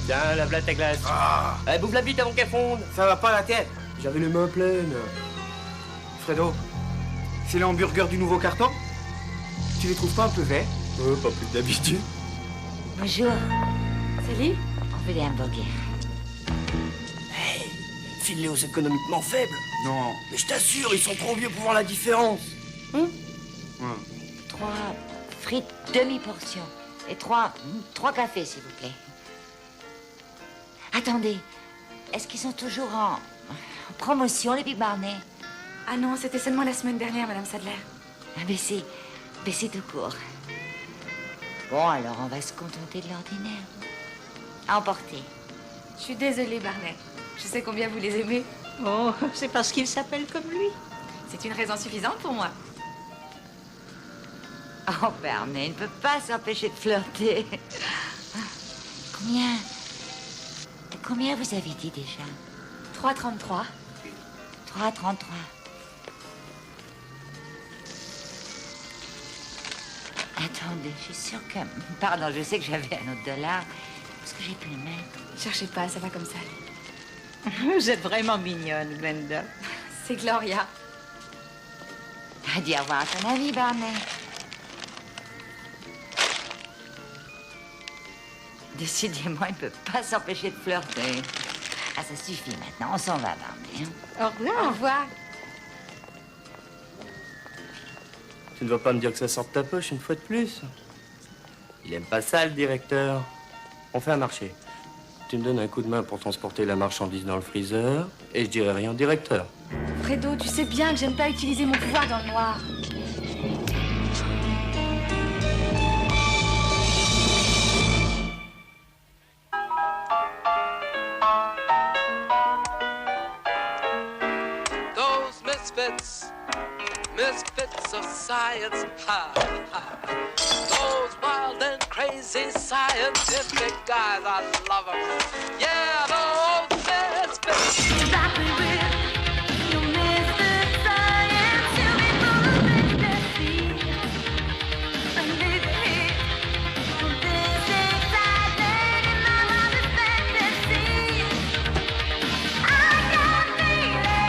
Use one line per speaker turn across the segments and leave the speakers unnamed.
Tiens, lave-la ta glace.
Ah.
Allez, bouffe la bite avant qu'elle fonde.
Ça va pas la tête.
J'avais les mains pleines.
Fredo, c'est les hamburgers du nouveau carton? Tu les trouves pas un peu verts?
Pas plus que d'habitude.
Bonjour.
Salut.
On veut des hamburgers.
Hey, file-les aux économiquement faibles.
Non.
Mais je t'assure, ils sont trop vieux pour voir la différence.
3 frites demi-portion. Et 3 cafés, s'il vous plaît. Attendez. Est-ce qu'ils sont toujours en promotion, les Big Barney?
Ah non, c'était seulement la semaine dernière, Madame Sadler.
Ah, baissez tout court. Bon, alors on va se contenter de l'ordinaire. À emporter.
Je suis désolée, Barney. Je sais combien vous les aimez.
Oh, c'est parce qu'il s'appelle comme lui.
C'est une raison suffisante pour moi.
Oh, Barney, il ne peut pas s'empêcher de flirter. Combien vous avez dit déjà?
3,33.
3,33. Attendez, je suis sûre que... Pardon, je sais que j'avais un autre dollar. Est-ce que j'ai pu le mettre?
Cherchez pas, ça va comme ça.
Vous êtes vraiment mignonne, Glenda.
C'est Gloria.
Dis au revoir à ton ami, Barney. Décidément, il ne peut pas s'empêcher de flirter. Ah, ça suffit maintenant. On s'en va, Barney.
Au revoir. Au revoir.
Tu ne vas pas me dire que ça sort de ta poche une fois de plus. Il aime pas ça, le directeur. On fait un marché. Tu me donnes un coup de main pour transporter la marchandise dans le freezer et je dirai rien au directeur.
Fredo, tu sais bien que j'aime pas utiliser mon pouvoir dans le noir.
Those misfits of science, ha, ha. Those wild and crazy scientific guys, I love them. Yeah, those misfits.
Exactly with your misfit science, you'll be moving the sea. And this excitement in my wildest fantasy. I can feel it.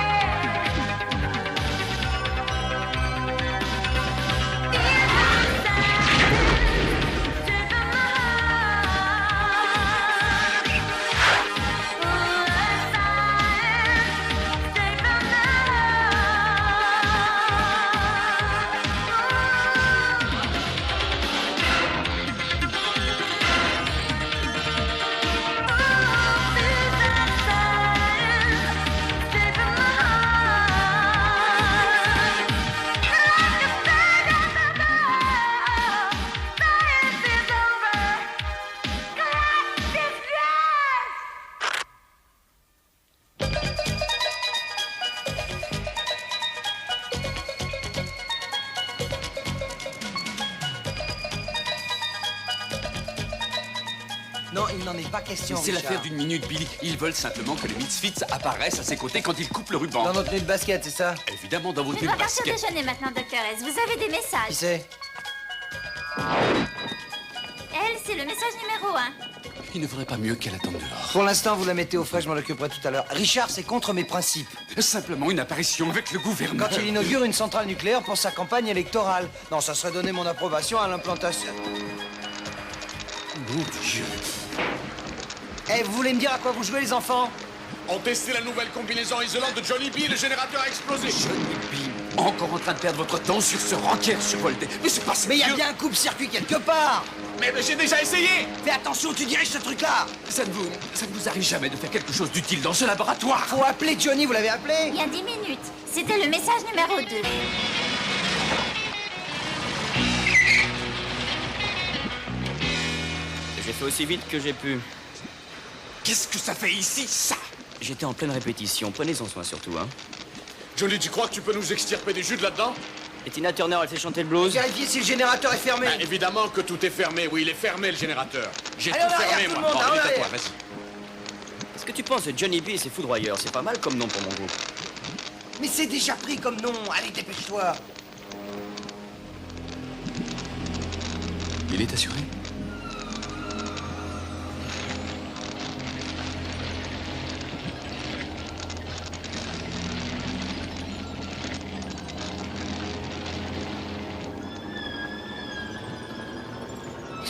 Non, il n'en est pas question.
C'est
Richard.
l'affaire d'une minute, Billy. Ils veulent simplement que les Misfits apparaissent à ses côtés quand ils coupent le ruban.
Dans notre tenue de basket, c'est ça?
Évidemment, dans votre
Je
tenue
dois
de
partir
basket.
déjeuner maintenant, Dr. S. Vous avez des
Qui
messages.
c'est?
Elle, c'est le message numéro 1.
Il ne faudrait pas mieux qu'elle attende dehors.
Pour l'instant, vous la mettez au frais, je m'en occuperai tout à l'heure. Richard, c'est contre mes principes.
Simplement une apparition avec le gouverneur.
Quand il inaugure une centrale nucléaire pour sa campagne électorale. Non, ça serait donner mon approbation à l'implantation.
Mon Dieu.
Eh, vous voulez me dire à quoi vous jouez, les enfants?
On testait la nouvelle combinaison isolante de Johnny B, le générateur a explosé.
Johnny B. Encore en train de perdre votre temps sur ce rancœur survolté. Mais c'est pas
Mais il y a
sérieux.
bien un coupe-circuit quelque part.
Mais j'ai déjà essayé.
Fais attention où tu diriges ce truc-là.
Ça ne vous arrive jamais de faire quelque chose d'utile dans ce laboratoire.
Faut appeler Johnny, vous l'avez appelé?
Il y a 10 minutes. C'était le message numéro 2.
J'ai fait aussi vite que j'ai pu.
Qu'est-ce que ça fait ici, ça?
J'étais en pleine répétition. Prenez-en soin surtout, hein.
Johnny, tu crois que tu peux nous extirper des jus de là-dedans?
Et Tina Turner, elle fait chanter le blues.
Vérifiez si le générateur est fermé.
Ben, évidemment que tout est fermé. Oui, il est fermé, le générateur. J'ai tout
Allez, en
fermé,
arrière, tout
moi.
le monde,
Bon,
en
allez, à toi,
arrière.
vas-y.
Qu'est-ce que tu penses de Johnny B et ses foudroyeurs? C'est pas mal comme nom pour mon groupe.
Mais c'est déjà pris comme nom. Allez, dépêche-toi.
Il est assuré?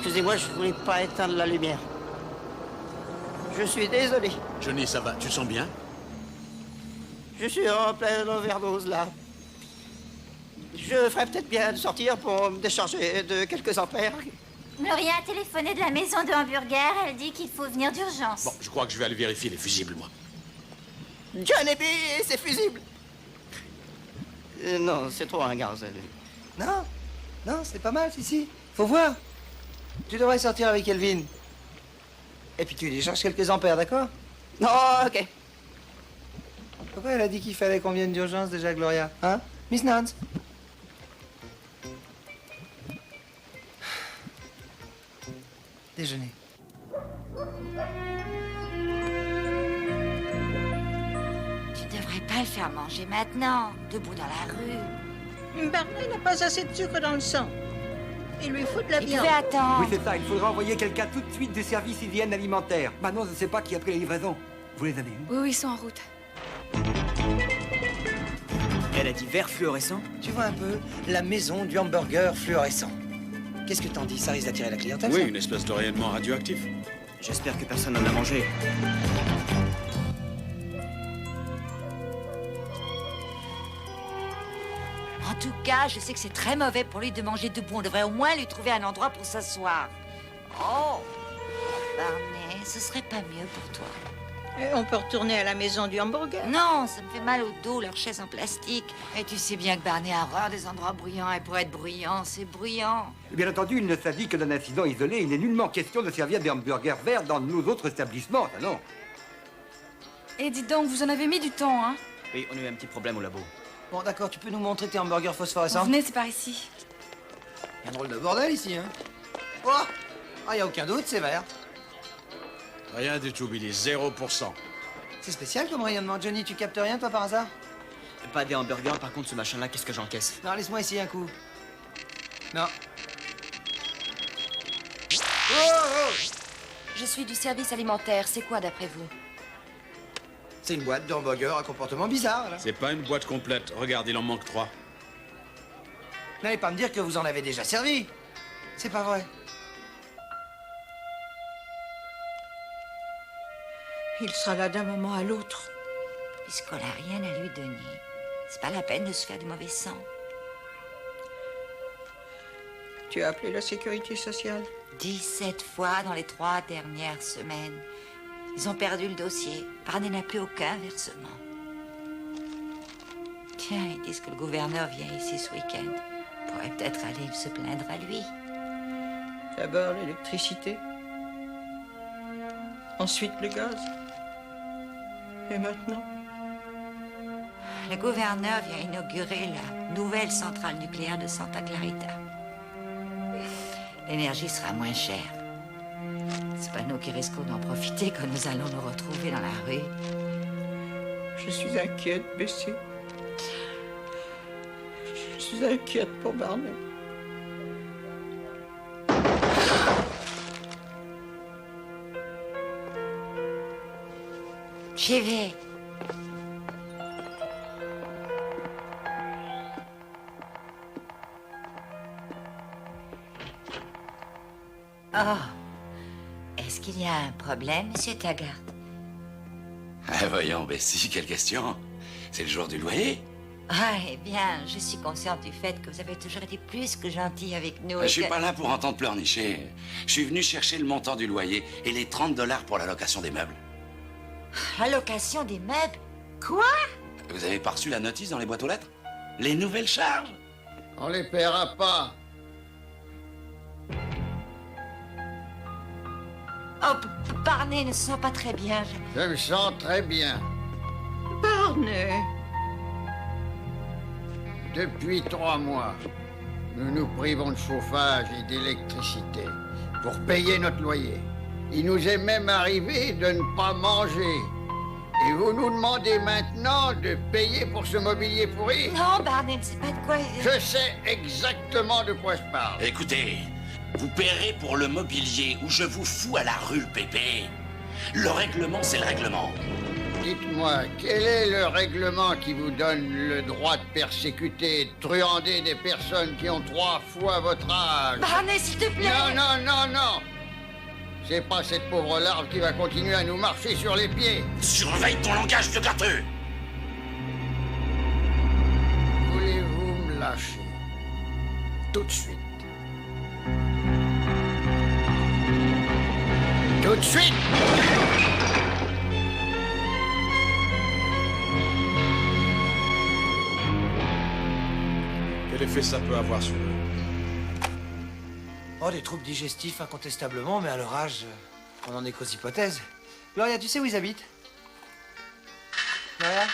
Excusez-moi, je voulais pas éteindre la lumière. Je suis désolé.
Johnny, ça va, tu te sens bien?
Je suis en pleine overdose, là. Je ferais peut-être bien de sortir pour me décharger de quelques ampères.
Gloria a téléphoné de la maison de hamburger. Elle dit qu'il faut venir d'urgence.
Bon, je crois que je vais aller vérifier les fusibles, moi.
Johnny B et ses fusibles. Non, c'est trop un gaz.
Non, non, c'est pas mal, si. Faut voir. Tu devrais sortir avec Elvin. Et puis tu décharges quelques ampères, d'accord?
Non, ok.
Pourquoi elle a dit qu'il fallait qu'on vienne d'urgence déjà, Gloria? Hein? Miss Nance? Déjeuner.
Tu devrais pas le faire manger maintenant, debout dans la rue.
Barney n'a pas assez de sucre dans le sang. Il lui faut de la
Il
viande.
devait attendre.
Oui, c'est ça. Il faudra envoyer quelqu'un tout de suite du service hygiène alimentaire. Maintenant, je ne sais pas qui a pris les livraisons. Vous les avez eus?
Oui, ils sont en route.
Elle a dit vert fluorescent?
Tu vois un peu la maison du hamburger fluorescent. Qu'est-ce que t'en dis? Ça risque d'attirer la clientèle,
Oui,
ça?
une espèce de rayonnement radioactif.
J'espère que personne n'en a mangé.
En tout cas, je sais que c'est très mauvais pour lui de manger debout. On devrait au moins lui trouver un endroit pour s'asseoir. Oh, Barney, ce serait pas mieux pour toi.
Et on peut retourner à la maison du hamburger.
Non, ça me fait mal au dos, leur chaise en plastique. Et tu sais bien que Barney a horreur des endroits bruyants. Et pour être bruyant, c'est bruyant.
Bien entendu, il ne s'agit que d'un incident isolé. Il n'est nullement question de servir des hamburgers verts dans nos autres établissements, ça non.
Et dites donc, vous en avez mis du temps, hein?
Oui, on a eu un petit problème au labo.
Bon, d'accord, tu peux nous montrer tes hamburgers
Bon,
phosphorescents?
venez, c'est par ici.
Un drôle de bordel ici, hein? Oh! Ah, y a aucun doute, c'est vert.
Rien du tout, Billy, 0%.
C'est spécial comme rayonnement, Johnny. Tu captes rien, toi, par hasard?
Pas des hamburgers, par contre, ce machin-là, qu'est-ce que j'encaisse?
Non, laisse-moi essayer un coup. Non.
Je suis du service alimentaire. C'est quoi, d'après vous?
C'est une boîte de hamburgers à comportement bizarre, là.
C'est pas une boîte complète. Regarde, il en manque 3.
N'allez pas me dire que vous en avez déjà servi. C'est pas vrai.
Il sera là d'un moment à l'autre.
Puisqu'on n'a rien à lui donner, c'est pas la peine de se faire du mauvais sang.
Tu as appelé la sécurité sociale?
17 fois dans les 3 dernières semaines. Ils ont perdu le dossier. Barney n'a plus aucun versement. Tiens, ils disent que le gouverneur vient ici ce week-end. On pourrait peut-être aller se plaindre à lui.
D'abord l'électricité. Ensuite le gaz. Et maintenant?
Le gouverneur vient inaugurer la nouvelle centrale nucléaire de Santa Clarita. L'énergie sera moins chère. C'est pas nous qui risquons d'en profiter quand nous allons nous retrouver dans la rue.
Je suis inquiète, Bessie. Je suis inquiète pour Barney.
J'y vais. Oh. Est-ce qu'il y a un problème, Monsieur Taggart?
Ah, voyons, Bessie, quelle question? C'est le jour du loyer?
Ah, eh bien, je suis consciente du fait que vous avez toujours été plus que gentil avec nous.
Je suis pas là pour entendre pleurnicher. Je suis venu chercher le montant du loyer et les 30 $ pour la location des meubles.
La location des meubles? Quoi?
Vous avez pas reçu la notice dans les boîtes aux lettres? Les nouvelles charges?
On les paiera pas.
Oh, Barney ne se sent pas très bien.
Je me sens très bien.
Barney!
Depuis 3 mois, nous nous privons de chauffage et d'électricité pour payer notre loyer. Il nous est même arrivé de ne pas manger. Et vous nous demandez maintenant de payer pour ce mobilier pourri?
Non, Barney ne sait pas de quoi...
Je sais exactement de quoi je parle.
Écoutez, vous paierez pour le mobilier ou je vous fous à la rue, le pépé. Le règlement, c'est le règlement.
Dites-moi, quel est le règlement qui vous donne le droit de persécuter, de truander des personnes qui ont 3 fois votre âge?
Barney, s'il te plaît!
Non, non, non, non! C'est pas cette pauvre larve qui va continuer à nous marcher sur les pieds.
Surveille ton langage de gâteux.
Voulez-vous me lâcher? Tout de suite. Tout de suite!
Quel effet ça peut avoir sur eux?
Oh, des troubles digestifs, incontestablement, mais à leur âge, on en est qu'aux hypothèses. Gloria, tu sais où ils habitent? Gloria?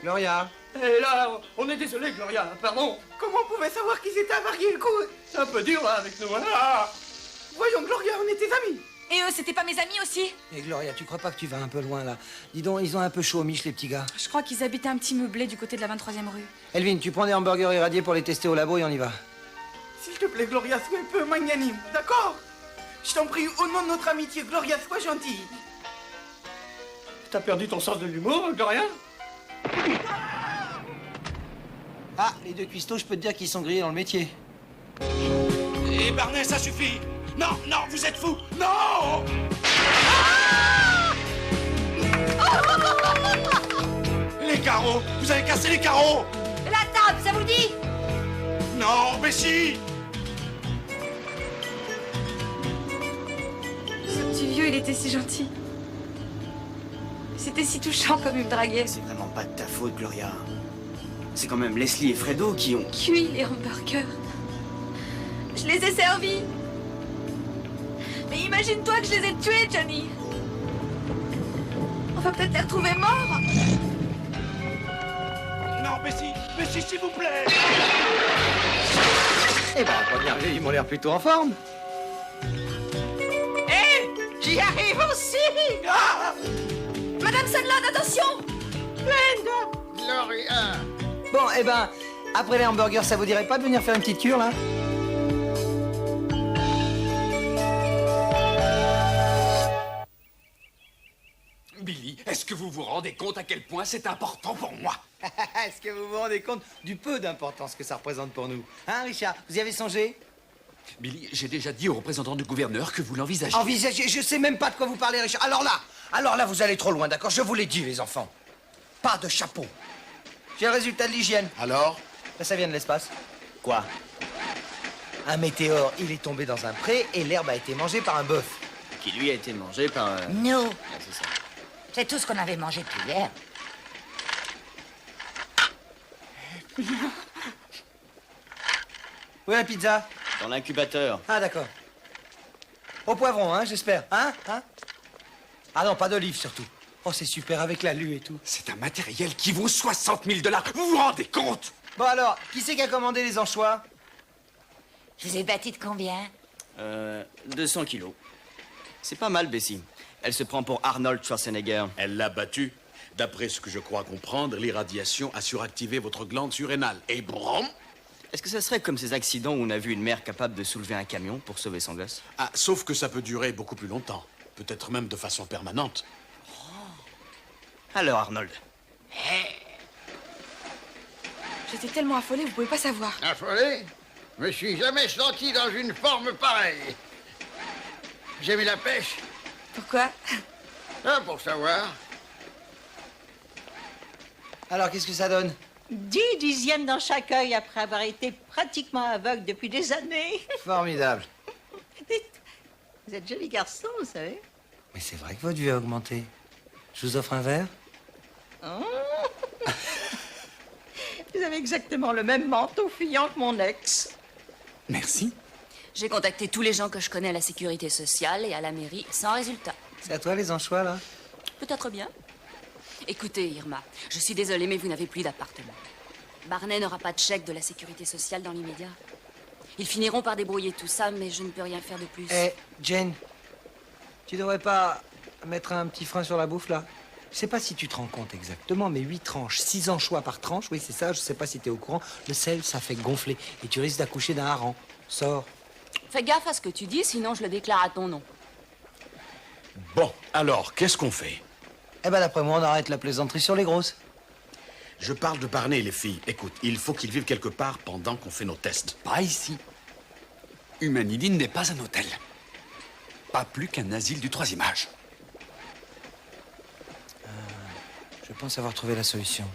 Gloria?
Et là, on est désolé, Gloria, pardon.
Comment on pouvait savoir qu'ils étaient avariés le coup?
C'est un peu dur, là, avec nous, hein. Ah.
Voyons, Gloria, on est tes amis.
Et eux, c'était pas mes amis aussi?
Et Gloria, tu crois pas que tu vas un peu loin, là? Dis donc, ils ont un peu chaud aux miches, les petits gars.
Je crois qu'ils habitaient un petit meublé du côté de la 23e rue.
Elvin, tu prends des hamburgers irradiés pour les tester au labo et on y va.
S'il te plaît, Gloria, sois un peu magnanime, d'accord? Je t'en prie, au nom de notre amitié, Gloria, sois gentille.
T'as perdu ton sens de l'humour, Gloria?
Ah, les deux cuistots, je peux te dire qu'ils sont grillés dans le métier.
Et Barney, ça suffit. Non, non, vous êtes fous. Non. Les carreaux. Vous avez cassé les carreaux.
La table, ça vous dit?
Non, mais si.
Ce petit vieux, il était si gentil. C'était si touchant comme il me draguait.
C'est vraiment pas de ta faute, Gloria. C'est quand même Leslie et Fredo qui ont...
Cuit les hamburgers. Je les ai servis. Mais imagine-toi que je les ai tués, Johnny. On va peut-être les retrouver morts.
Non, mais si, s'il vous plaît.
Eh ben, pas bien vu, ils m'ont l'air plutôt en forme.
Hé! J'y arrive aussi!
Ah.
Madame Sunland, attention!
Gloria!
Bon, eh ben, après les hamburgers, ça vous dirait pas de venir faire une petite cure, là?
Billy, est-ce que vous vous rendez compte à quel point c'est important pour moi?
Est-ce que vous vous rendez compte du peu d'importance que ça représente pour nous? Hein, Richard? Vous y avez songé?
Billy, j'ai déjà dit au représentant du gouverneur que vous l'envisagez.
Envisagez? Je sais même pas de quoi vous parlez, Richard. Alors là, vous allez trop loin, d'accord? Je vous l'ai dit, les enfants. Pas de chapeau. J'ai le résultat de l'hygiène.
Alors?
Là, ça vient de l'espace.
Quoi?
Un météore, il est tombé dans un pré et l'herbe a été mangée par un bœuf.
Qui lui a été mangé par un...
Nous.
Ah, c'est ça.
C'est tout ce qu'on avait mangé depuis hier.
Où est la pizza?
Dans l'incubateur.
Ah, d'accord. Au poivron, hein, j'espère. Hein? Ah non, pas d'olive, surtout. Oh, c'est super, avec la lue et tout.
C'est un matériel qui vaut 60 000 $. Vous vous rendez compte?
Bon alors, qui c'est qui a commandé les anchois?
Je vous ai battu de combien?
200 kilos. C'est pas mal, Bessie. Elle se prend pour Arnold Schwarzenegger.
Elle l'a battu. D'après ce que je crois comprendre, l'irradiation a suractivé votre glande surrénale. Et brom!
Est-ce que ça serait comme ces accidents où on a vu une mère capable de soulever un camion pour sauver son gosse?
Ah, sauf que ça peut durer beaucoup plus longtemps. Peut-être même de façon permanente.
Alors, Arnold.
J'étais tellement affolée, vous pouvez pas savoir.
Affolé? Je me suis jamais senti dans une forme pareille. J'ai mis la pêche.
Pourquoi?
Ah, pour savoir.
Alors, qu'est-ce que ça donne?
10 dixièmes dans chaque œil après avoir été pratiquement aveugle depuis des années.
Formidable.
Vous êtes joli garçon, vous savez.
Mais c'est vrai que votre vue a augmenté. Je vous offre un verre?
Oh. Vous avez exactement le même manteau fuyant que mon ex.
Merci.
J'ai contacté tous les gens que je connais à la sécurité sociale et à la mairie, sans résultat.
C'est à toi les anchois, là?
Peut-être bien. Écoutez, Irma, je suis désolée, mais vous n'avez plus d'appartement. Barney n'aura pas de chèque de la sécurité sociale dans l'immédiat. Ils finiront par débrouiller tout ça, mais je ne peux rien faire de plus.
Eh, Jane, tu devrais pas mettre un petit frein sur la bouffe, là? Je sais pas si tu te rends compte exactement, mais 8 tranches, 6 anchois par tranche, oui, c'est ça, je sais pas si t'es au courant. Le sel, ça fait gonfler, et tu risques d'accoucher d'un hareng. Sors.
Fais gaffe à ce que tu dis, sinon je le déclare à ton nom.
Bon, alors, qu'est-ce qu'on fait?
Eh ben, d'après moi, on arrête la plaisanterie sur les grosses.
Je parle de Barney et les filles. Écoute, il faut qu'ils vivent quelque part pendant qu'on fait nos tests.
Pas ici. Humanidine n'est pas un hôtel. Pas plus qu'un asile du 3e âge.
Je pense avoir trouvé la solution.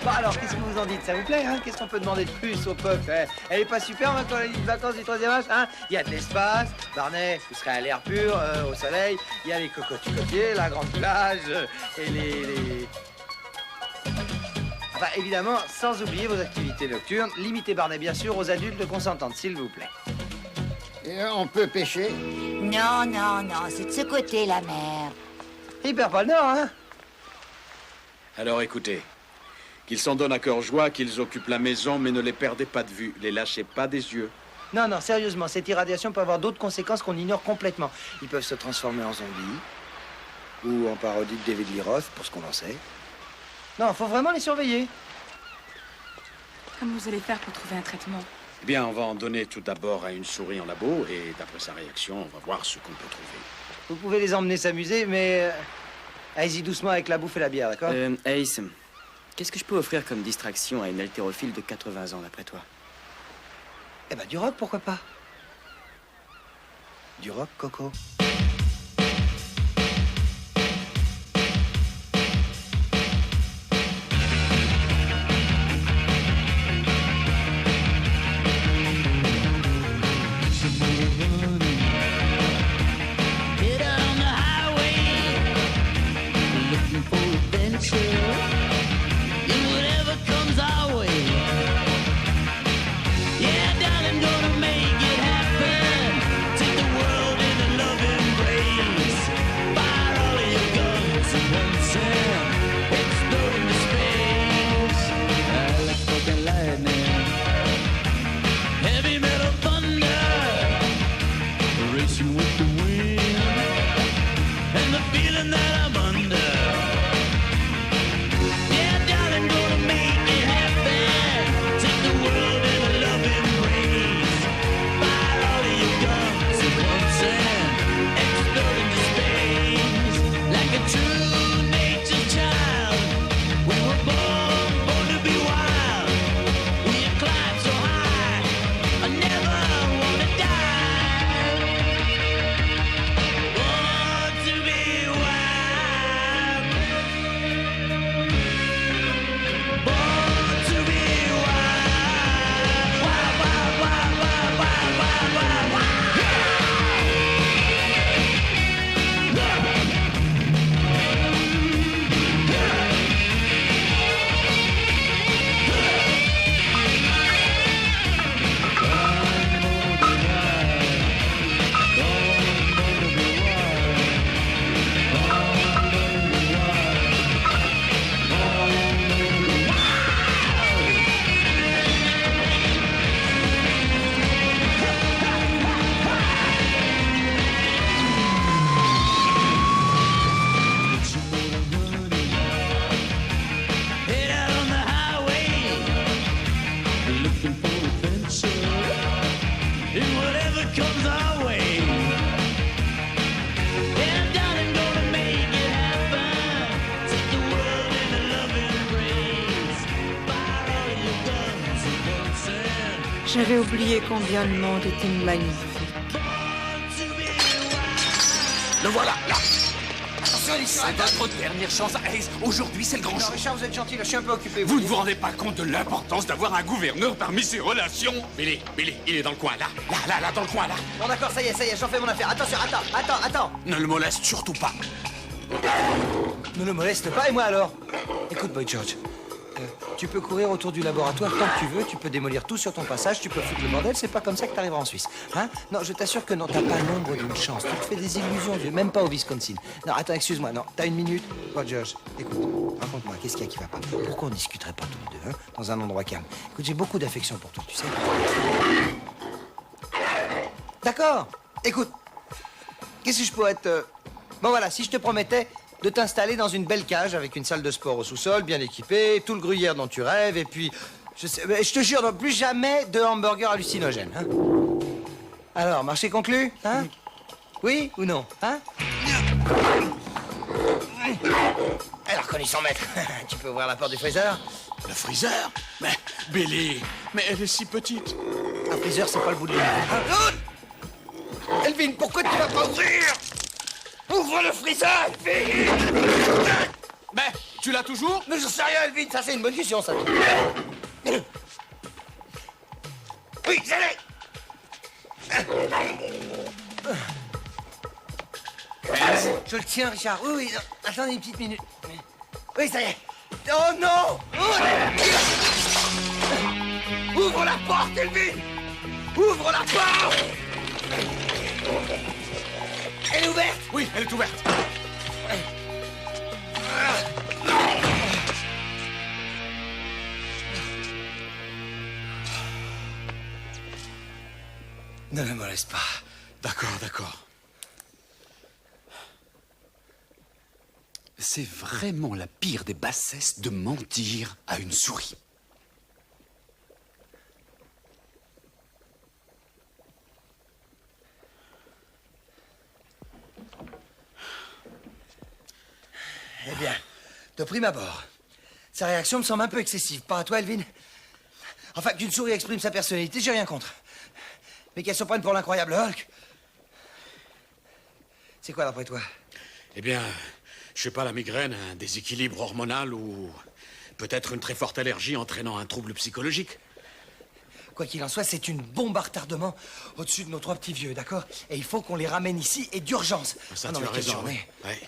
Bon, alors, qu'est-ce que vous en dites? Ça vous plaît, hein? Qu'est-ce qu'on peut demander de plus au peuple? Elle est pas super, maintenant, la ligne de vacances du 3e âge, hein? Il y a de l'espace. Barney, vous serez à l'air pur, au soleil. Il y a les cocotiers, la grande plage, et les... Enfin, évidemment, sans oublier vos activités nocturnes. Limitez Barney, bien sûr, aux adultes consentantes, s'il vous plaît.
Et on peut pêcher?
Non, non, non, c'est de ce côté, la mer.
Il perd pas le nord, hein?
Alors écoutez, qu'ils s'en donnent à cœur joie, qu'ils occupent la maison, mais ne les perdez pas de vue, les lâchez pas des yeux.
Non, non, sérieusement, cette irradiation peut avoir d'autres conséquences qu'on ignore complètement. Ils peuvent se transformer en zombies, ou en parodie de David Lee Roth, pour ce qu'on en sait. Non, faut vraiment les surveiller.
Comment vous allez faire pour trouver un traitement?
Eh bien, on va en donner tout d'abord à une souris en labo, et d'après sa réaction, on va voir ce qu'on peut trouver.
Vous pouvez les emmener s'amuser, mais... allez-y doucement avec la bouffe et la bière, d'accord?
Ace, qu'est-ce que je peux offrir comme distraction à une haltérophile de 80 ans, d'après toi?
Eh ben, du rock, pourquoi pas? Du rock, Coco.
Get out on the highway, looking for adventure. And whatever comes our way, yeah, darling, gonna make it happen. Take the world in a love embrace. Fire all of your guns at once and explode into space. Like fucking lightning, heavy metal thunder, racing with the wind, and the feeling that I'm under. Yeah, darling, gonna make it happen. Take the world in a love embrace. Fire all of your guns at once and explode into space. Like a true nature child, we were born to be wild. We climb so high, I never wanna die. Born to be wild. Born to be wild. Wild, wild, wild, wild, wild, wild, wild, wild. Head out on the highway, looking for adventure, and whatever comes our way. Yeah, darling, gonna make it happen. Take the world in a love embrace. Fire all of your guns at once and
J'avais oublié combien le monde était magnifique.
Le voilà, là. C'est votre dernière chance, Ace. Aujourd'hui, c'est le grand
Non,
jour.
Richard, vous êtes gentil, là, je suis un peu occupé.
Vous ne vous rendez pas compte de l'importance d'avoir un gouverneur parmi ses relations?
Billy, il est dans le coin, là, dans le coin, là.
Bon, d'accord, ça y est, j'en fais mon affaire. Attention, attends.
Ne le moleste surtout pas.
Ne le moleste pas, et moi alors? Écoute, Boy George, tu peux courir autour du laboratoire tant que tu veux, tu peux démolir tout sur ton passage, tu peux foutre le bordel, c'est pas comme ça que t'arriveras en Suisse. Hein? Non, je t'assure que non, t'as pas l'ombre d'une chance. Tu te fais des illusions, vieux, même pas au Wisconsin. Non, attends, excuse-moi, non, t'as une minute? Boy George, écoute, raconte-moi, qu'est-ce qu'il y a qui va pas? Pourquoi on discuterait pas tous les deux, hein, dans un endroit calme? Écoute, j'ai beaucoup d'affection pour toi, tu sais. D'accord, écoute, qu'est-ce que je pourrais être... Bon voilà, si je te promettais de t'installer dans une belle cage avec une salle de sport au sous-sol, bien équipée, tout le gruyère dont tu rêves, et puis... Je te jure, non, plus jamais de hamburgers hallucinogènes. Hein? Alors, marché conclu, hein? Oui ou non, hein? Elle a reconnu son maître. Tu peux ouvrir la porte du freezer?
Le freezer? Mais, Billy, mais elle est si petite.
Un freezer, c'est pas le bout de l'univers. Elvin, pourquoi tu vas pas ouvrir? Ouvre le freezer, Elvin!
Mais, tu l'as toujours?
Mais je sais rien, Elvin, ça c'est une bonne question, ça. Oui, je l'ai! Je le tiens, Richard. Oui, oui. Attendez une petite minute. Oui, ça y est. Oh non! Ouvre la porte, Elvin! Ouvre la porte! Elle est ouverte?
Oui, elle est ouverte.
Ne me moleste pas.
D'accord, d'accord. C'est vraiment la pire des bassesses de mentir à une souris.
Eh bien, de prime abord, sa réaction me semble un peu excessive. Pas à toi, Elvin? Enfin, qu'une souris exprime sa personnalité, j'ai rien contre. Mais qu'elle se prenne pour l'incroyable Hulk. C'est quoi, d'après toi?
Eh bien, je sais pas, la migraine, un déséquilibre hormonal ou peut-être une très forte allergie entraînant un trouble psychologique.
Quoi qu'il en soit, c'est une bombe à retardement au-dessus de nos 3 petits vieux, d'accord? Et il faut qu'on les ramène ici, et d'urgence.
Ça,
non,
tu
mais
as
quelle
raison.
journée.
Ouais.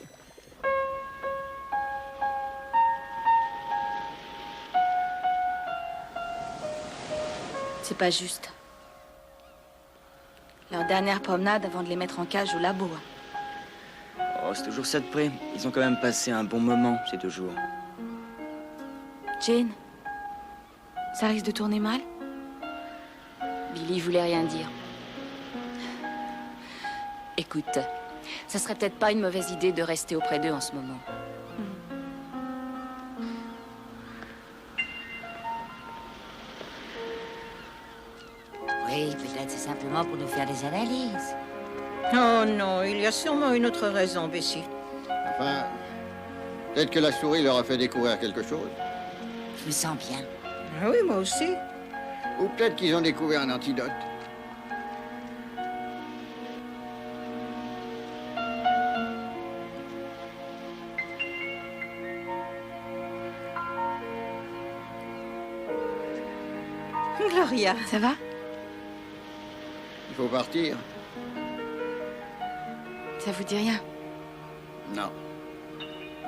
C'est pas juste. Leur dernière promenade avant de les mettre en cage au labo.
Oh, c'est toujours ça de près. Ils ont quand même passé un bon moment ces 2 jours.
Jane, ça risque de tourner mal?
Billy voulait rien dire. Écoute, ça serait peut-être pas une mauvaise idée de rester auprès d'eux en ce moment.
Oui, peut-être c'est simplement pour nous faire des analyses.
Oh non, il y a sûrement une autre raison, Bessie.
Enfin, peut-être que la souris leur a fait découvrir quelque chose.
Je me sens bien.
Ah oui, moi aussi.
Ou peut-être qu'ils ont découvert un antidote.
Gloria.
Ça va?
Il faut partir.
Ça vous dit rien?
Non.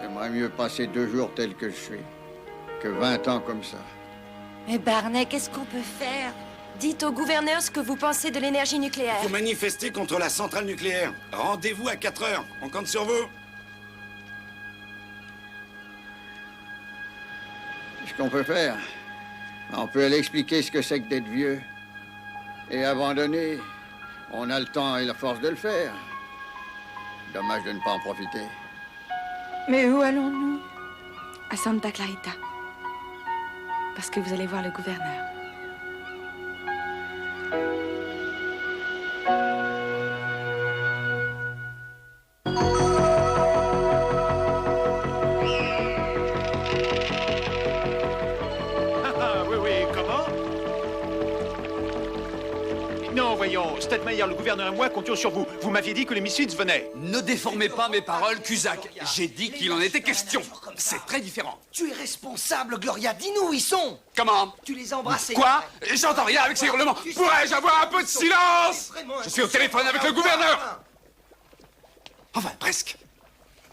J'aimerais mieux passer 2 jours tel que je suis que 20 ans comme ça.
Mais Barney, qu'est-ce qu'on peut faire?
Dites au gouverneur ce que vous pensez de l'énergie nucléaire.
Vous manifestez contre la centrale nucléaire. Rendez-vous à 4 heures. On compte sur vous.
Ce qu'on peut faire, on peut aller expliquer ce que c'est que d'être vieux. Et abandonner, on a le temps et la force de le faire. Dommage de ne pas en profiter.
Mais où allons-nous? À Santa Clarita. Parce que vous allez voir le gouverneur.
Oui, comment? Non, voyons, Stetmeyer, le gouverneur et moi comptions sur vous. Vous m'aviez dit que les missiles venaient.
Ne déformez pas mes paroles, Cusack. J'ai dit qu'il en était question. C'est très différent.
Tu es responsable, Gloria. Dis-nous où ils sont.
Comment?
Tu les as embrassés.
Quoi? J'entends rien avec ces hurlements. Pourrais-je avoir un peu de silence? Je suis au téléphone avec le gouverneur. Enfin, presque.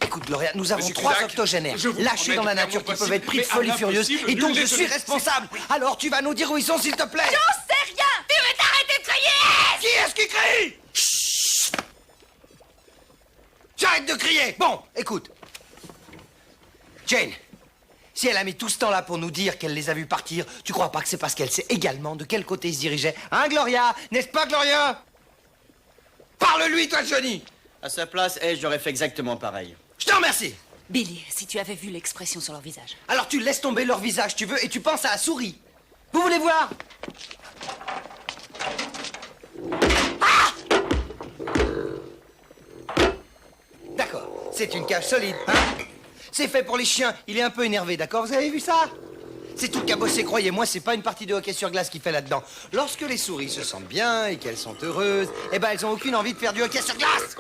Écoute, Gloria, nous avons
Monsieur
3
Cusack,
octogénaires
je vous
lâchés
promets
dans la
de faire
nature
mon
qui peuvent être pris de
possible,
folie
mais
furieuse
impossible,
et dont
nul
je
n'est
suis
sauvé.
responsable. Alors tu vas nous dire où ils sont, s'il te plaît.
J'en sais rien! Tu veux t'arrêter de crier?
Qui est-ce qui crie? Chut! J'arrête de crier. Bon, écoute. Jane, si elle a mis tout ce temps-là pour nous dire qu'elle les a vus partir, tu crois pas que c'est parce qu'elle sait également de quel côté ils se dirigeaient? Hein, Gloria? N'est-ce pas, Gloria? Parle-lui, toi, Johnny.
À sa place, j'aurais fait exactement pareil.
Je te remercie.
Billy, si tu avais vu l'expression sur leur visage.
Alors tu laisses tomber leur visage, tu veux, et tu penses à la souris. Vous voulez voir? C'est une cage solide, hein? C'est fait pour les chiens. Il est un peu énervé, d'accord? Vous avez vu ça? C'est tout cabossé, croyez-moi, c'est pas une partie de hockey sur glace qu'il fait là-dedans. Lorsque les souris se sentent bien et qu'elles sont heureuses, eh ben elles ont aucune envie de faire du hockey sur glace.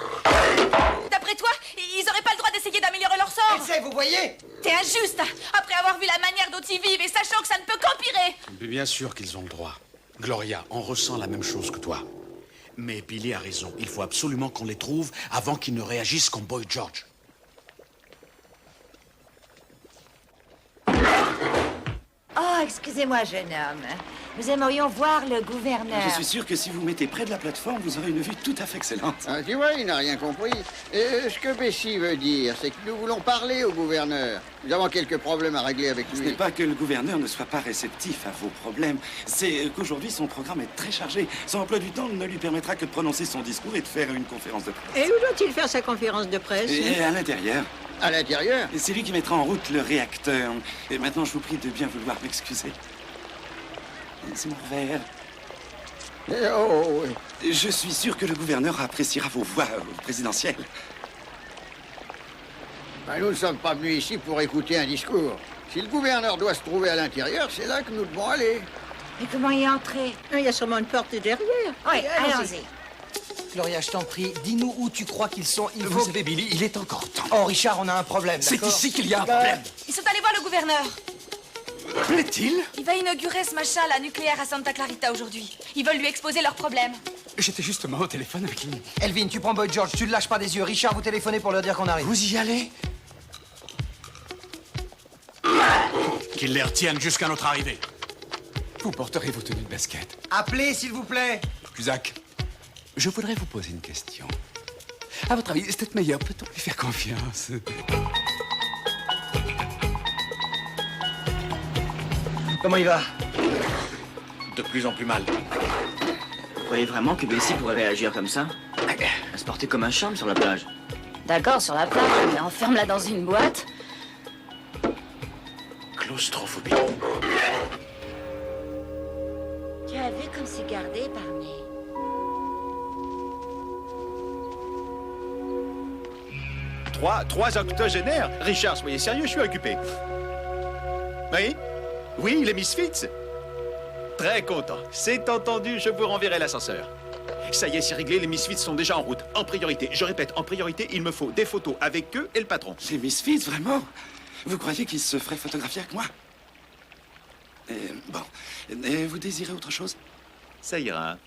D'après toi, ils auraient pas le droit d'essayer d'améliorer leur sort.
Elle sait, vous voyez?
T'es injuste, après avoir vu la manière dont ils vivent et sachant que ça ne peut qu'empirer.
Mais bien sûr qu'ils ont le droit. Gloria, on ressent la même chose que toi. Mais Billy a raison. Il faut absolument qu'on les trouve avant qu'ils ne réagissent comme Boy George.
Oh, excusez-moi, jeune homme. Nous aimerions voir le gouverneur.
Je suis sûr que si vous mettez près de la plateforme, vous aurez une vue tout à fait excellente.
Ah, tu vois, il n'a rien compris. Ce que Bessie veut dire, c'est que nous voulons parler au gouverneur. Nous avons quelques problèmes à régler avec lui.
Ce n'est pas que le gouverneur ne soit pas réceptif à vos problèmes, c'est qu'aujourd'hui son programme est très chargé. Son emploi du temps ne lui permettra que de prononcer son discours et de faire une conférence de presse.
Et où doit-il faire sa conférence de presse?
Et à l'intérieur.
À l'intérieur?
C'est lui qui mettra en route le réacteur. Et maintenant, je vous prie de bien vouloir m'excuser. C'est mon verre.
Oh, oui.
Je suis sûr que le gouverneur appréciera vos voix présidentielles.
Ben, nous ne sommes pas venus ici pour écouter un discours. Si le gouverneur doit se trouver à l'intérieur, c'est là que nous devons aller.
Mais comment y entrer?
Il y a sûrement une porte derrière.
Oui, allons-y.
Gloria, je t'en prie, dis-nous où tu crois qu'ils sont. Il
Vous
faut...
savez, Billy, il est encore temps.
Oh, Richard, on a un problème,
C'est
d'accord?
ici qu'il y a un problème.
Ils sont allés voir le gouverneur.
Plaît-il?
Il va inaugurer ce machin, la nucléaire à Santa Clarita aujourd'hui. Ils veulent lui exposer leurs problèmes.
J'étais justement au téléphone avec lui.
Elvin, tu prends Boy George, tu le lâches pas des yeux. Richard, vous téléphonez pour leur dire qu'on arrive.
Vous y allez? Qu'ils les retiennent jusqu'à notre arrivée.
Vous porterez vos tenues de basket.
Appelez, s'il vous plaît.
Cusack, je voudrais vous poser une question. À votre avis, Stettmeyer, peut-on lui faire confiance?
Comment il va?
De plus en plus mal.
Vous croyez vraiment que Bessie pourrait réagir comme ça? À se porter comme un charme sur la plage?
D'accord, sur la plage, mais enferme-la dans une boîte.
Claustrophobie.
Tu as vu comme c'est gardé, Barney?
Trois octogénaires? Richard, soyez sérieux, je suis occupé. Oui? Oui, les Misfits? Très content. C'est entendu, je vous renverrai l'ascenseur. Ça y est, c'est réglé, les Misfits sont déjà en route. En priorité, je répète, en priorité, il me faut des photos avec eux et le patron.
Les Misfits, vraiment? Vous croyez qu'ils se feraient photographier avec moi? Bon. Et vous désirez autre chose?
Ça ira.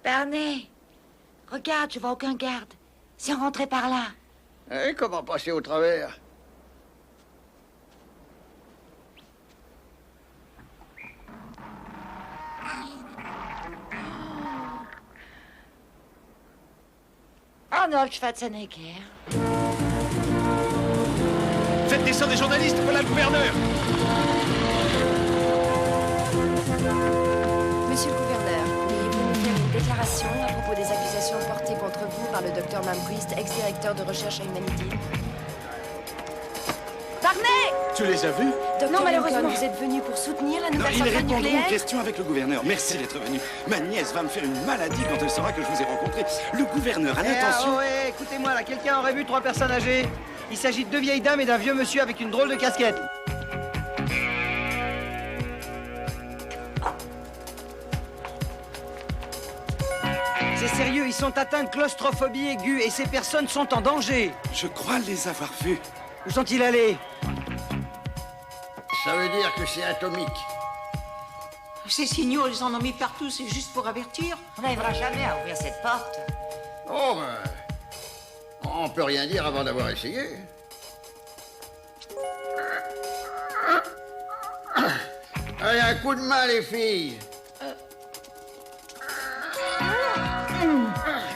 Barney, regarde, je vois aucun garde. Si on rentrait par là.
Et comment passer au travers?
Arnold Schwarzenegger.
Faites descendre des journalistes, voilà le gouverneur!
Monsieur le gouverneur, pourriez-vous nous faire une déclaration à propos des accusations portées contre vous par le docteur Malmquist, ex-directeur de recherche à Humanity?
Barney!
Tu les as vus?
Docteur
malheureusement.
Lincoln, vous êtes venu pour soutenir la
Non,
nouvelle
ils
centrale
répondront aux
nucléaire?
questions avec le gouverneur. Merci d'être venu. Ma nièce va me faire une maladie quand elle saura que je vous ai rencontré. Le gouverneur a l'intention...
Écoutez-moi, là, quelqu'un aurait vu 3 personnes âgées. Il s'agit de 2 vieilles dames et d'un vieux monsieur avec une drôle de casquette. C'est sérieux, ils sont atteints de claustrophobie aiguë et ces personnes sont en danger.
Je crois les avoir vus.
Où sont-ils allés?
Ça veut dire que c'est atomique.
Ces signaux, ils en ont mis partout, c'est juste pour avertir.
On n'arrivera jamais à ouvrir cette porte.
Oh, ben... On peut rien dire avant d'avoir essayé. Allez, un coup de main, les filles.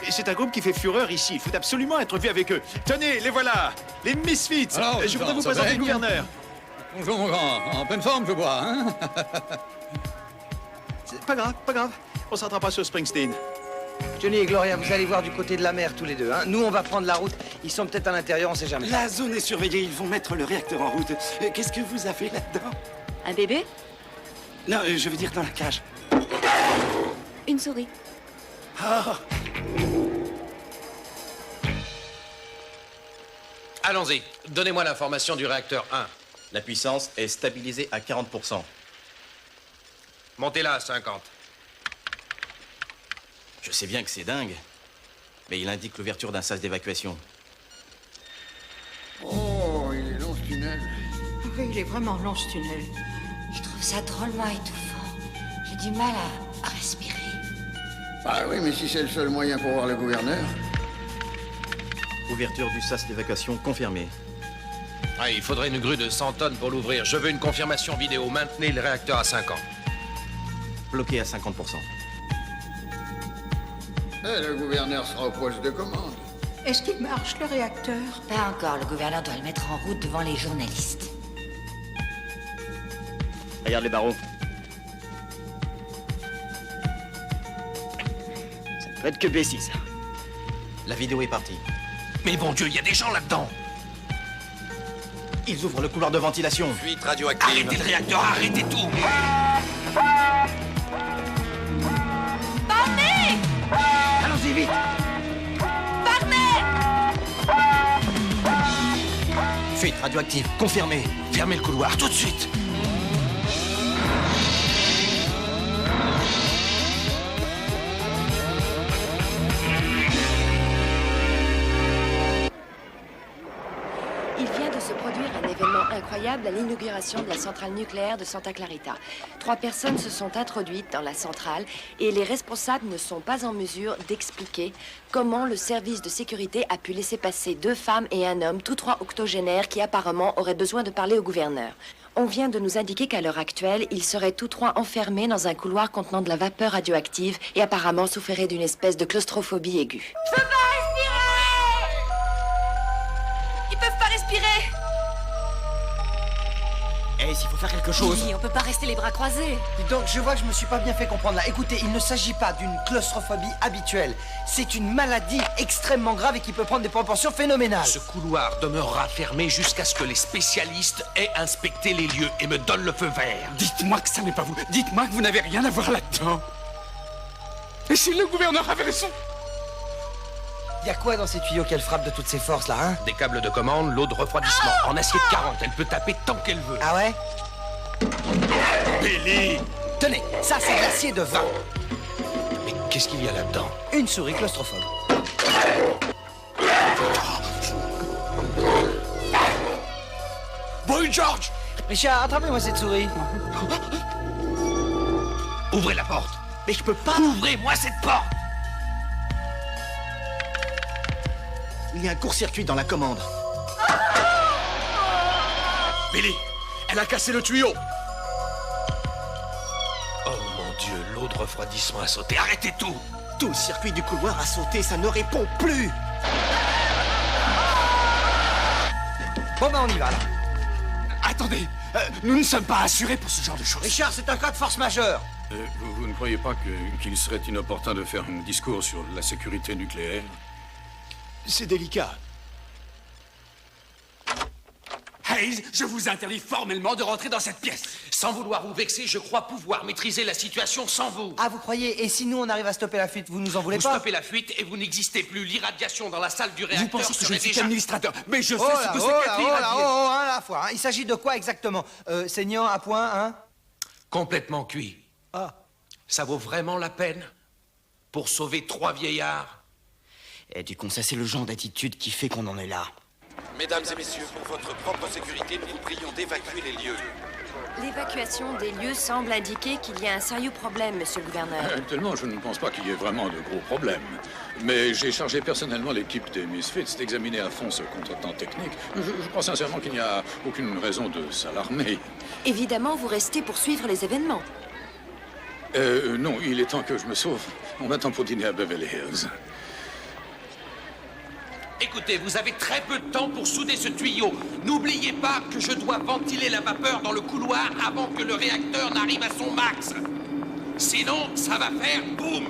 Et c'est un groupe qui fait fureur ici. Il faut absolument être vu avec eux. Tenez, les voilà! Les Misfits!
Alors,
Je voudrais vous
ça
présenter
va,
le gouverneur.
Bonjour mon grand, en pleine forme je vois, hein?
C'est pas grave, pas grave. On s'attrape pas sur Springsteen.
Johnny et Gloria, vous allez voir du côté de la mer tous les deux. Hein. Nous, on va prendre la route. Ils sont peut-être à l'intérieur, on sait jamais.
La zone est surveillée, ils vont mettre le réacteur en route. Qu'est-ce que vous avez là-dedans?
Un bébé?
Non, je veux dire dans la cage.
Une souris.
Oh.
Allons-y. Donnez-moi l'information du réacteur 1.
La puissance est stabilisée à 40%.
Montez-la à 50.
Je sais bien que c'est dingue, mais il indique l'ouverture d'un sas d'évacuation.
Oh, il est long ce tunnel.
Oui, il est vraiment long ce tunnel.
Je trouve ça drôlement étouffant. J'ai du mal à respirer.
Ah oui, mais si c'est le seul moyen pour voir le gouverneur.
Ouverture du sas d'évacuation confirmée.
Ah, il faudrait une grue de 100 tonnes pour l'ouvrir. Je veux une confirmation vidéo. Maintenez le réacteur à 50.
Bloqué à 50%.
Le gouverneur sera au poste de commande.
Est-ce qu'il marche, le réacteur?
Pas encore. Le gouverneur doit le mettre en route devant les journalistes.
Regarde les barreaux. Ça ne peut être que B6.
La vidéo est partie.
Mais bon Dieu, il y a des gens là-dedans.
Ils ouvrent le couloir de ventilation.
Fuite radioactive. Arrêtez le réacteur, arrêtez tout.
Barney!
Allons-y, vite!
Barney!
Fuite radioactive confirmée.
Fermez le couloir tout de suite.
Il vient de se produire un événement incroyable à l'inauguration de la centrale nucléaire de Santa Clarita. 3 personnes se sont introduites dans la centrale et les responsables ne sont pas en mesure d'expliquer comment le service de sécurité a pu laisser passer 2 femmes et un homme, tous 3 octogénaires, qui apparemment auraient besoin de parler au gouverneur. On vient de nous indiquer qu'à l'heure actuelle, ils seraient tous 3 enfermés dans un couloir contenant de la vapeur radioactive et apparemment souffriraient d'une espèce de claustrophobie aiguë.
Je peux pas respirer! Ils peuvent pas respirer!
Eh, s'il faut faire quelque chose.
Oui, on peut pas rester les bras croisés.
Dis donc, je vois que je me suis pas bien fait comprendre là. Écoutez, il ne s'agit pas d'une claustrophobie habituelle. C'est une maladie extrêmement grave et qui peut prendre des proportions phénoménales.
Ce couloir demeurera fermé jusqu'à ce que les spécialistes aient inspecté les lieux et me donnent le feu vert.
Dites-moi que ça n'est pas vous. Dites-moi que vous n'avez rien à voir là-dedans. Et si le gouverneur avait raison?
Y a quoi dans ces tuyaux qu'elle frappe de toutes ses forces là, hein?
Des câbles de commande, l'eau de refroidissement. En acier de 40, elle peut taper tant qu'elle veut.
Ah ouais?
Billy!
Tenez, ça c'est de l'acier de 20.
Mais qu'est-ce qu'il y a là-dedans?
Une souris claustrophobe.
Boy George!
Richard, attrapez-moi cette souris.
Ouvrez la porte.
Mais je peux pas.
Ouvrez-moi cette porte!
Il y a un court-circuit dans la commande.
Billy, elle a cassé le tuyau. Oh mon Dieu, l'eau de refroidissement a sauté. Arrêtez tout.
Tout le circuit du couloir a sauté, ça ne répond plus.
Bon ben on y va là.
Attendez, nous ne sommes pas assurés pour ce genre de choses.
Richard, c'est un cas de force majeure.
Vous ne croyez pas qu'il serait inopportun de faire un discours sur la sécurité nucléaire?
C'est délicat. Hayes, je vous interdis formellement de rentrer dans cette pièce.
Sans vouloir vous vexer, je crois pouvoir maîtriser la situation sans vous.
Ah, vous croyez? Et si nous on arrive à stopper la fuite, vous nous en voulez
Vous
pas?
stoppez la fuite et vous n'existez plus. L'irradiation dans la salle du réacteur
Vous pensez que je
serait
ne suis
déjà...
qu'administrateur, mais je sais
Oh
ce
là,
que
oh
c'est
là,
qu'être
oh là,
irradié.
oh, à la fois. Hein. Il s'agit de quoi exactement? Saignant à point, hein?
Complètement cuit.
Ah.
Ça vaut vraiment la peine? Pour sauver 3 vieillards?
Et du coup, ça c'est le genre d'attitude qui fait qu'on en est là.
Mesdames et messieurs, pour votre propre sécurité, nous vous prions d'évacuer les lieux.
L'évacuation des lieux semble indiquer qu'il y a un sérieux problème, monsieur le gouverneur.
Actuellement, je ne pense pas qu'il y ait vraiment de gros problèmes. Mais j'ai chargé personnellement l'équipe des Misfits d'examiner à fond ce contretemps technique. Je crois sincèrement qu'il n'y a aucune raison de s'alarmer.
Évidemment, vous restez pour suivre les événements.
Non, il est temps que je me sauve. On m'attend pour dîner à Beverly Hills.
Écoutez, vous avez très peu de temps pour souder ce tuyau. N'oubliez pas que je dois ventiler la vapeur dans le couloir avant que le réacteur n'arrive à son max. Sinon, ça va faire boum.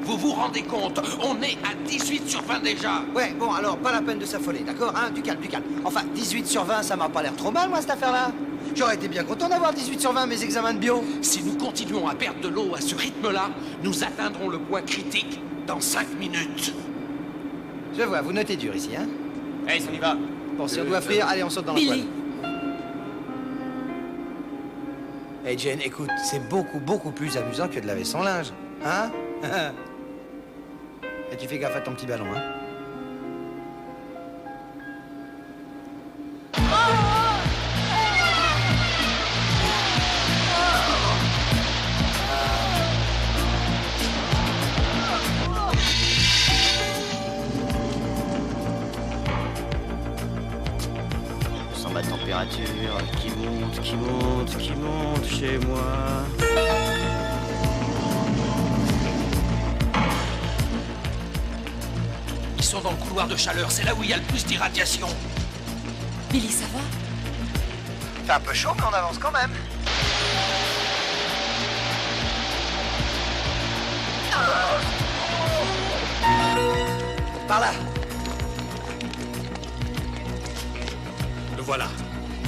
Vous vous rendez compte, on est à 18 sur 20 déjà.
Ouais, bon, alors, pas la peine de s'affoler, d'accord? Hein, du calme, du calme. Enfin, 18 sur 20, ça m'a pas l'air trop mal, moi, cette affaire-là. J'aurais été bien content d'avoir 18 sur 20 mes examens de bio.
Si nous continuons à perdre de l'eau à ce rythme-là, nous atteindrons le point critique dans 5 minutes.
Je vois, vous notez dur ici, hein?
Hey, on y va.
Bon, si on doit frire, allez, on saute dans la
Billy.
poêle. Hey Jane, écoute, c'est beaucoup plus amusant que de laver son linge. Hein? Et tu fais gaffe à ton petit ballon, hein?
Je sens ma température qui monte chez moi.
Ils sont dans le couloir de chaleur, c'est là où il y a le plus d'irradiation.
Billy, ça va?
Fait un peu chaud, mais on avance quand même. Par là.
Le voilà.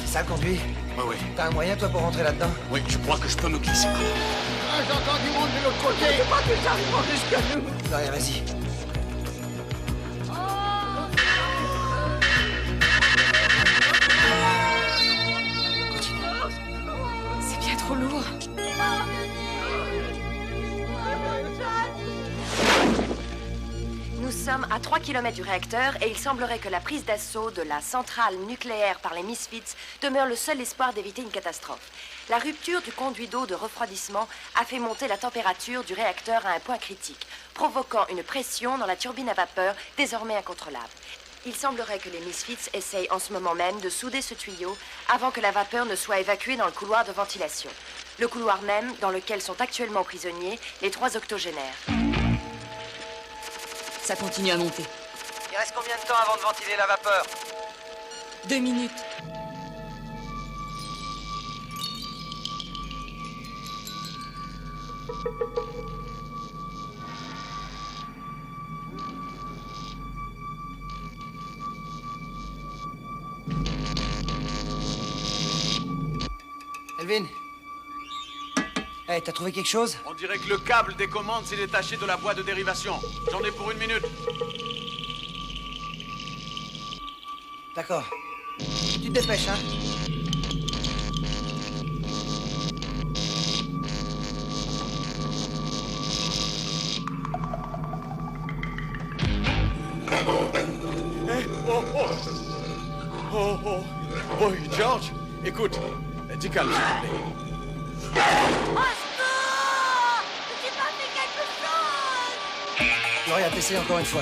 Ça le conduit?
Oui, oui.
T'as un moyen, toi, pour rentrer là-dedans?
Oui, je crois que je peux me glisser par là.
Ah, j'entends du monde de l'autre côté.
Je sais pas que ça arrive jusqu'à nous.
Gloria, vas-y.
C'est bien trop lourd.
Nous sommes à 3 km du réacteur et il semblerait que la prise d'assaut de la centrale nucléaire par les Misfits demeure le seul espoir d'éviter une catastrophe. La rupture du conduit d'eau de refroidissement a fait monter la température du réacteur à un point critique, provoquant une pression dans la turbine à vapeur désormais incontrôlable. Il semblerait que les Misfits essayent en ce moment même de souder ce tuyau avant que la vapeur ne soit évacuée dans le couloir de ventilation. Le couloir même dans lequel sont actuellement prisonniers les 3 octogénaires.
Ça continue à monter.
Il reste combien de temps avant de ventiler la vapeur?
2 minutes.
Elvin? Hey, t'as trouvé quelque chose?
On dirait que le câble des commandes s'est détaché de la boîte de dérivation. J'en ai pour 1 minute.
D'accord. Tu te dépêches, hein?
Oh, George, écoute, dis calme, s'il te plaît.
Gloria, t'essayes encore une fois.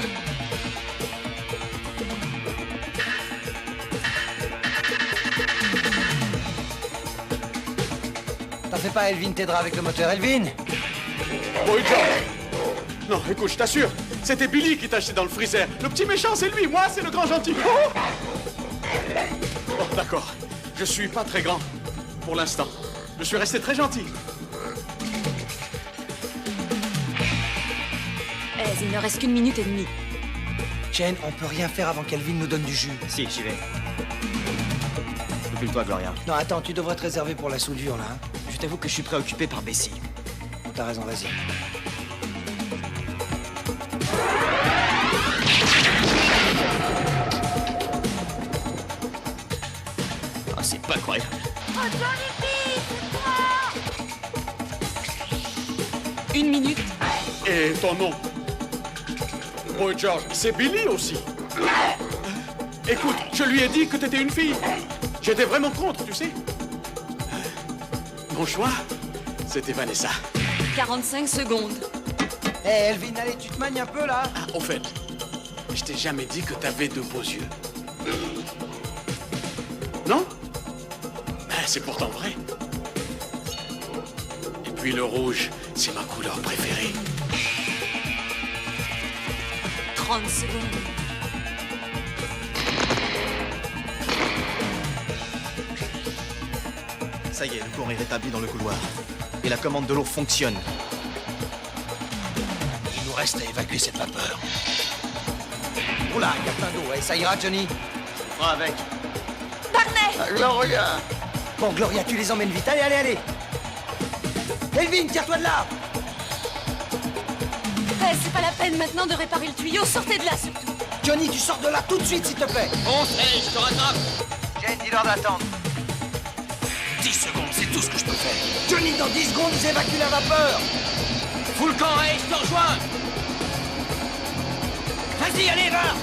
T'en fais pas, Elvin t'aidera avec le moteur. Elvin!
Boy George! Non, écoute, je t'assure, c'était Billy qui t'a acheté dans le freezer. Le petit méchant, c'est lui, moi, c'est le grand gentil. Oh, d'accord. Je suis pas très grand, pour l'instant. Je suis resté très gentil.
Il ne reste qu'1 minute et demie.
Jane, on peut rien faire avant qu'Elvin nous donne du jus.
Si, j'y vais. Occupe-toi, Gloria.
Non, attends, tu devrais te réserver pour la soudure, là. Hein.
Je t'avoue que je suis préoccupé par Bessie.
T'as raison, vas-y.
Ah, c'est pas croyable.
Oh, Johnny, c'est
1 minute.
Et ton nom? Boy George, c'est Billy aussi. Écoute, je lui ai dit que t'étais une fille. J'étais vraiment contre, tu sais. Mon choix, c'était Vanessa.
45 secondes.
Hé, hey, Elvin, allez, tu te manies un peu, là?
Ah, au fait, je t'ai jamais dit que t'avais de beaux yeux. Non? C'est pourtant vrai. Et puis le rouge, c'est ma couleur préférée.
30 secondes.
Ça y est, le courant est rétabli dans le couloir. Et la commande de l'eau fonctionne.
Il nous reste à évacuer cette vapeur. Oula, il y a plein d'eau. Hey, ça ira, Johnny?
On fera avec.
Barney!
Gloria! Bon, Gloria, tu les emmènes vite. Allez, allez, allez! Elvin, tire-toi de là!
C'est pas la peine maintenant de réparer le tuyau. Sortez de là, surtout.
Johnny, tu sors de là tout de suite, s'il te plaît.
Fonce, hey, je te rattrape.
Jane, dis-leur d'attendre.
10 secondes, c'est tout ce que je peux faire.
Johnny, dans 10 secondes, ils évacuent la vapeur.
Fous le camp, hey, je te rejoins. Vas-y, allez, va.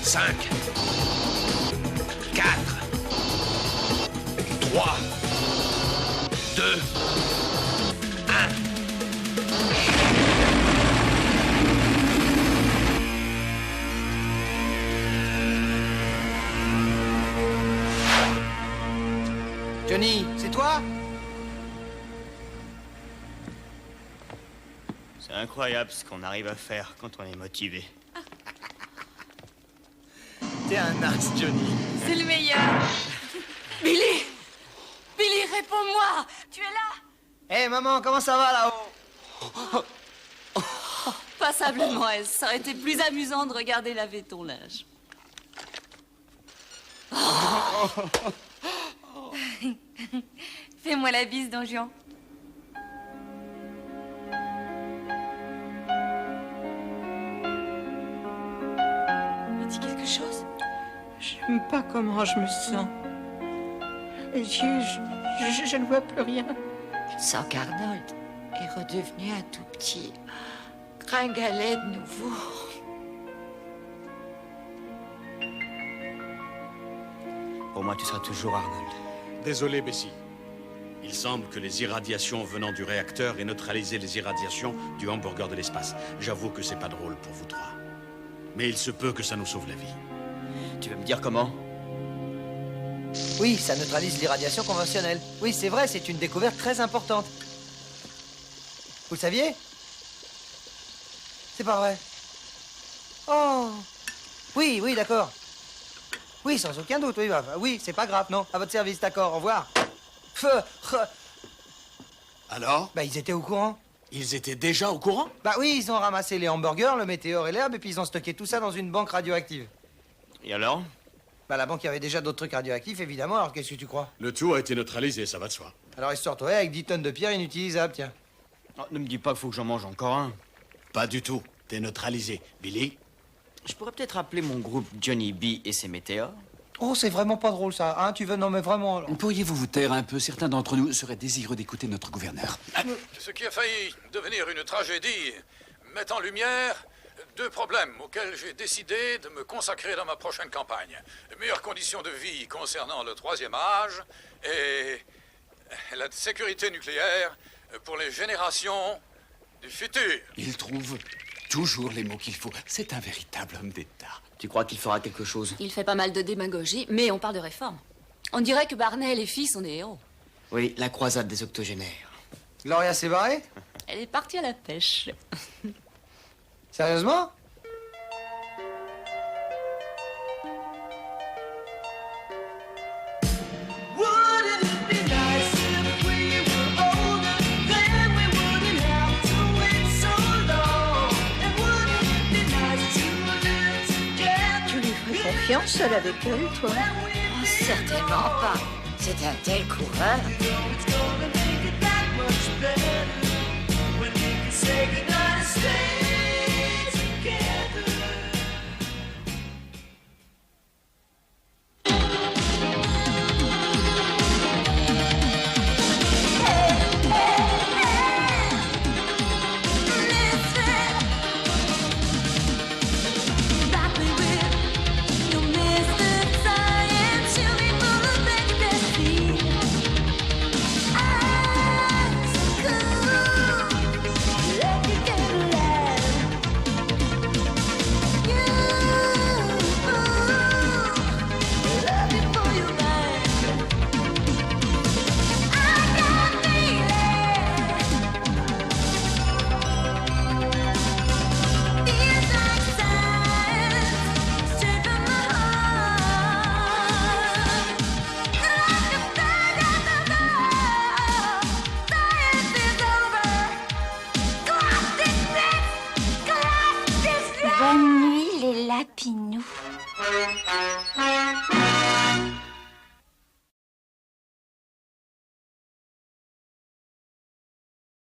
5, 4, 3, 2, 1.
Johnny, c'est toi?
C'est incroyable ce qu'on arrive à faire quand on est motivé.
T'es un as, Johnny.
C'est le meilleur.
Billy! Billy, réponds-moi! Tu es là?
Hé, maman, comment ça va là-haut?
Passablement, S. Ça aurait été plus amusant de regarder laver ton linge.
Fais-moi la bise, Don Juan.
Dis quelque chose?
J'aime pas comment je me sens. Les yeux, je ne vois plus rien.
Sans qu'Arnold est redevenu un tout petit gringalet de nouveau.
Pour moi, tu seras toujours Arnold.
Désolé, Bessie. Il semble que les irradiations venant du réacteur aient neutralisé les irradiations du hamburger de l'espace. J'avoue que c'est pas drôle pour vous trois. Mais il se peut que ça nous sauve la vie.
Tu veux me dire comment?
Oui, ça neutralise l'irradiation conventionnelle. Oui, c'est vrai, c'est une découverte très importante. Vous le saviez? C'est pas vrai. Oh! Oui, oui, d'accord. Oui, sans aucun doute, oui, oui, c'est pas grave, non. À votre service, d'accord, au revoir.
Alors?
Bah, ils étaient au courant.
Ils étaient déjà au courant?
Bah oui, ils ont ramassé les hamburgers, le météore et l'herbe, et puis ils ont stocké tout ça dans une banque radioactive.
Et alors?
Bah, la banque avait déjà d'autres trucs radioactifs, évidemment, alors qu'est-ce que tu crois?
Le tout a été neutralisé, ça va de soi.
Alors ils se sont retrouvés avec 10 tonnes de pierres inutilisables, tiens.
Oh, ne me dis pas qu'il faut que j'en mange encore un.
Pas du tout. T'es neutralisé. Billy?
Je pourrais peut-être appeler mon groupe Johnny B et ses météores.
Oh, c'est vraiment pas drôle, ça, hein? Tu veux? Non, mais vraiment... alors.
Pourriez-vous vous taire un peu? Certains d'entre nous seraient désireux d'écouter notre gouverneur.
Ce qui a failli devenir une tragédie met en lumière deux problèmes auxquels j'ai décidé de me consacrer dans ma prochaine campagne. Meilleures conditions de vie concernant le troisième âge et la sécurité nucléaire pour les générations du futur.
Il trouve toujours les mots qu'il faut. C'est un véritable homme d'État.
Tu crois qu'il fera quelque chose?
Il fait pas mal de démagogie, mais on parle de réforme. On dirait que Barney et les filles sont des héros.
Oui, la croisade des octogénaires.
Gloria s'est barrée?
Elle est partie à la pêche.
Sérieusement?
Tu lui ferais confiance seule avec elle, toi?
Oh, certainement pas. C'est un tel coureur.
Bonne nuit, les lapinous.